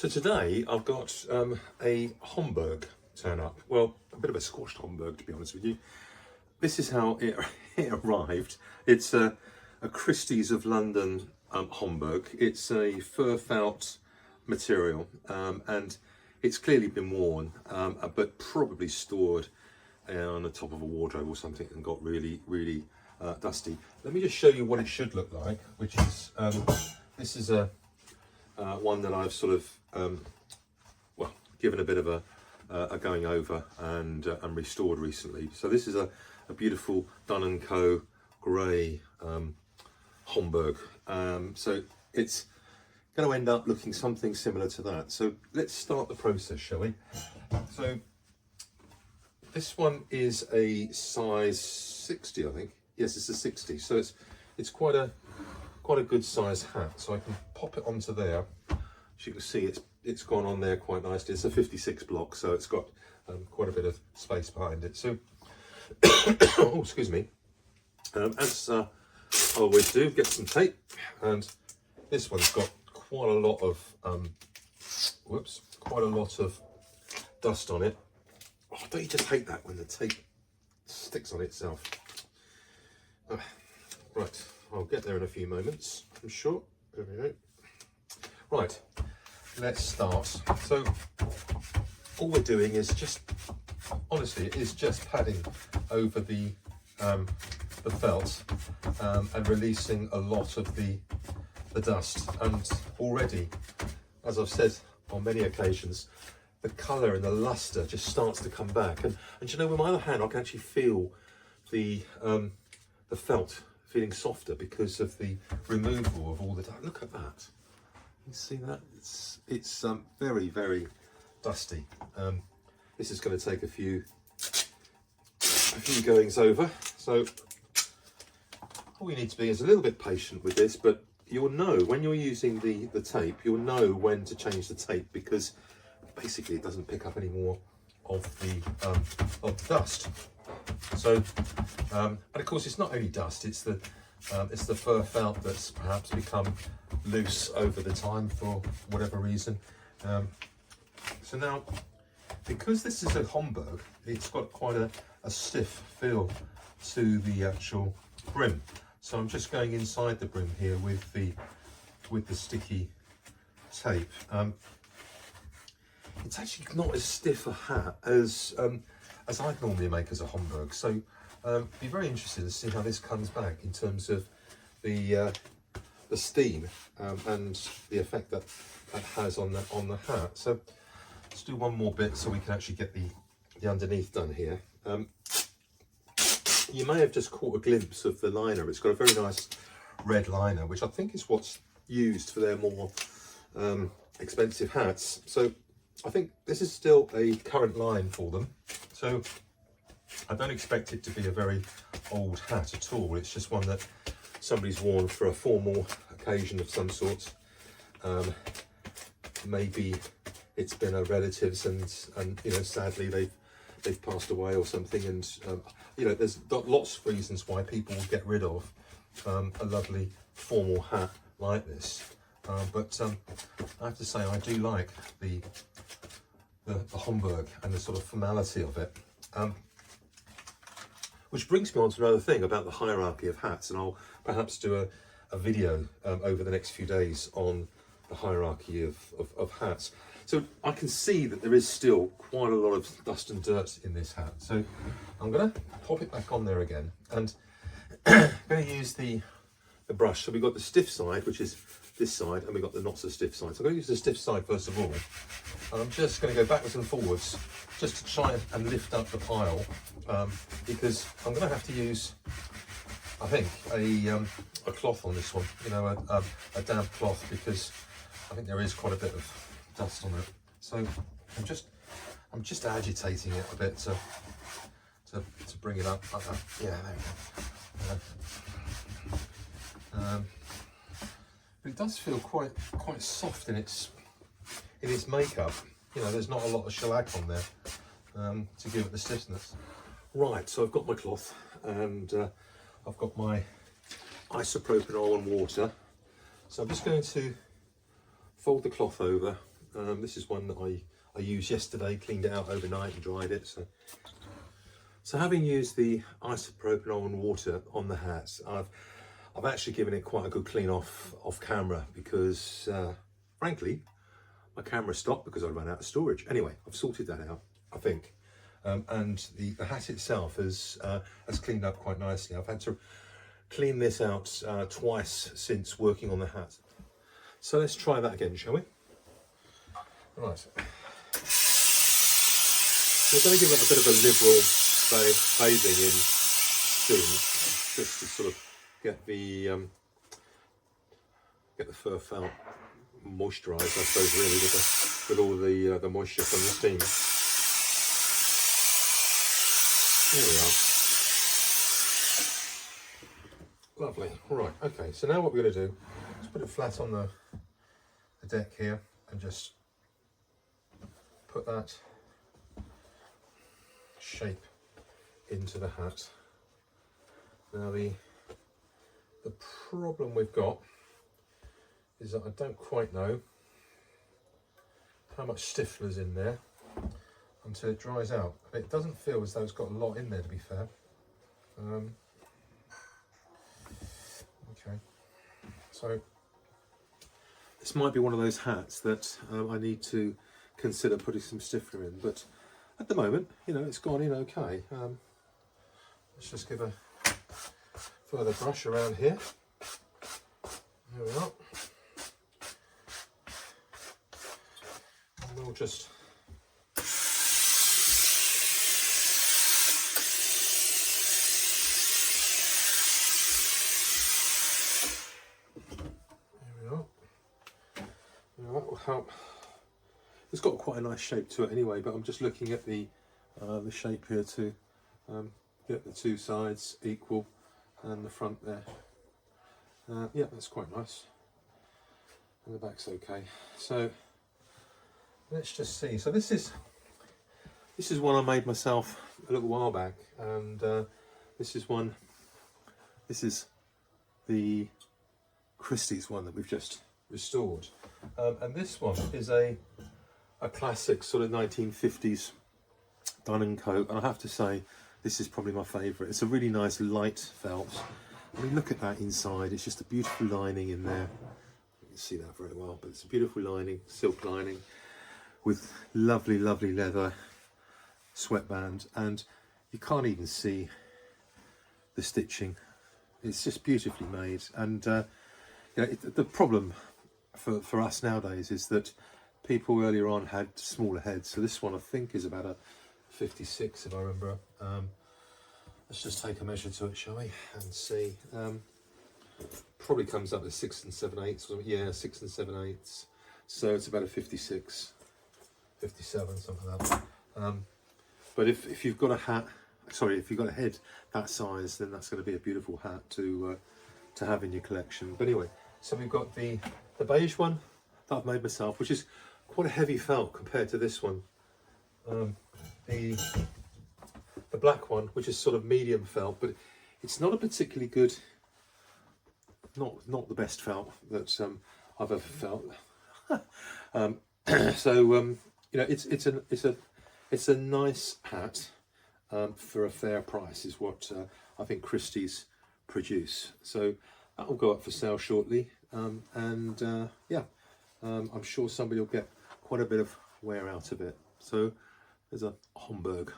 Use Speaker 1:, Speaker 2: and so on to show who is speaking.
Speaker 1: So today I've got a Homburg turn up. Well, a bit of a squashed Homburg, to be honest with you. This is how it, it arrived. It's a Christies of London Homburg. It's a fur felt material and it's clearly been worn, but probably stored on the top of a wardrobe or something and got really dusty. Let me just show you what it should look like, which is this is a one that I've sort of well, given a bit of a going over and restored recently. So this is a beautiful Lock&Co grey Homburg. So it's going to end up looking something similar to that. So let's start the process, shall we? So this one is a size 60, I think. Yes, it's a 60. So it's quite a good size hat. So I can pop it onto there. As you can see, it's gone on there quite nicely. It's a 56 block, so it's got quite a bit of space behind it. So, oh, excuse me. As I always do, get some tape, and this one's got quite a lot of quite a lot of dust on it. Oh, don't you just hate that when the tape sticks on itself? Right, I'll get there in a few moments, I'm sure. There we go. Right, let's start. So all we're doing is just, honestly, it is just padding over the felt and releasing a lot of the dust. And already, as I've said on many occasions, the colour and the lustre just starts to come back. And you know, with my other hand, I can actually feel the felt feeling softer because of the removal of all the dust. Look at that. You see that? It's very dusty. This is going to take a few goings over. So all you need to be is a little bit patient with this, but you'll know when you're using the tape, you'll know when to change the tape, because basically it doesn't pick up any more of the dust. So and of course it's not only dust, it's the fur felt that's perhaps become loose over the time for whatever reason. So now, because this is a Homburg, it's got quite a stiff feel to the actual brim. So I'm just going inside the brim here with the sticky tape. It's actually not as stiff a hat as I'd normally make as a Homburg. So be very interested to see how this comes back in terms of the steam and the effect that has on the hat. So let's do one more bit so we can actually get the underneath done here. You may have just caught a glimpse of the liner. It's got a very nice red liner, which I think is what's used for their more expensive hats. So I think this is still a current line for them. So I don't expect it to be a very old hat at all. It's just one that somebody's worn for a formal occasion of some sort. Maybe it's been a relative's and you know, sadly they've passed away or something, and you know, there's lots of reasons why people will get rid of a lovely formal hat like this. But I have to say, I do like the Homburg and the sort of formality of it. Which brings me on to another thing about the hierarchy of hats, and I'll perhaps do a video over the next few days on the hierarchy of hats. So I can see that there is still quite a lot of dust and dirt in this hat. So I'm going to pop it back on there again, and I'm going to use the brush. So we've got the stiff side, which is this side, and we've got the not so stiff side. So I'm going to use the stiff side first of all. And I'm just going to go backwards and forwards just to try and lift up the pile, because I'm going to have to use, I think, a cloth on this one, you know, a damp cloth, because I think there is quite a bit of dust on it. So I'm just agitating it a bit to bring it up like that. Yeah, there we go. But it does feel quite soft in its makeup. You know, there's not a lot of shellac on there to give it the stiffness. Right, so I've got my cloth, and I've got my isopropanol and water. So I'm just going to fold the cloth over This is one that I used yesterday, cleaned it out overnight and dried it. So having used the isopropyl and water on the hats, I've actually given it quite a good clean off camera because frankly my camera stopped because I ran out of storage. Anyway, I've sorted that out, I think. And the hat itself has cleaned up quite nicely. I've had to clean this out twice since working on the hat. So let's try that again, shall we? Right. We're going to give it a bit of a liberal bathing in soon, just to sort of get the fur felt moisturised, I suppose, really, with all the moisture from the steam. There we are. Lovely. All right. Okay. So now what we're going to do is put it flat on the deck here and just put that shape into the hat. Now the problem we've got is that I don't quite know how much stiffener's in there until it dries out. It doesn't feel as though it's got a lot in there, to be fair. Okay, so this might be one of those hats that I need to consider putting some stiffener in, but at the moment, you know, it's gone in okay. Let's just give a further brush around here. There we are. And we'll just that will help. It's got quite a nice shape to it anyway, but I'm just looking at the shape here to get the two sides equal and the front there. Yeah, that's quite nice. And the back's okay. So let's just see. So this is one I made myself a little while back, and this is the Christie's one that we've just restored. And this one is a classic sort of 1950s Lock&Co, and I have to say this is probably my favourite. It's a really nice light felt. I mean, look at that inside. It's just a beautiful lining in there. You can see that very well, but it's a beautiful lining, silk lining with lovely leather sweatband, and you can't even see the stitching. It's just beautifully made. And you know, the problem for us nowadays is that people earlier on had smaller heads. So this one I think is about a 56, if I remember. Let's just take a measure to it, shall we, and see. Probably comes up to 6 7/8. Yeah, 6 7/8. So it's about a 56, 57, something like that. But if you've got a hat, sorry, if you've got a head that size, then that's going to be a beautiful hat to have in your collection. But anyway, so we've got the beige one that I've made myself, which is quite a heavy felt compared to this one. The black one, which is sort of medium felt, but it's not a particularly good, not the best felt that I've ever felt. You know, it's a nice hat for a fair price, is what I think Christie's produce. So that will go up for sale shortly, yeah, I'm sure somebody will get quite a bit of wear out of it. So there's a Homburg.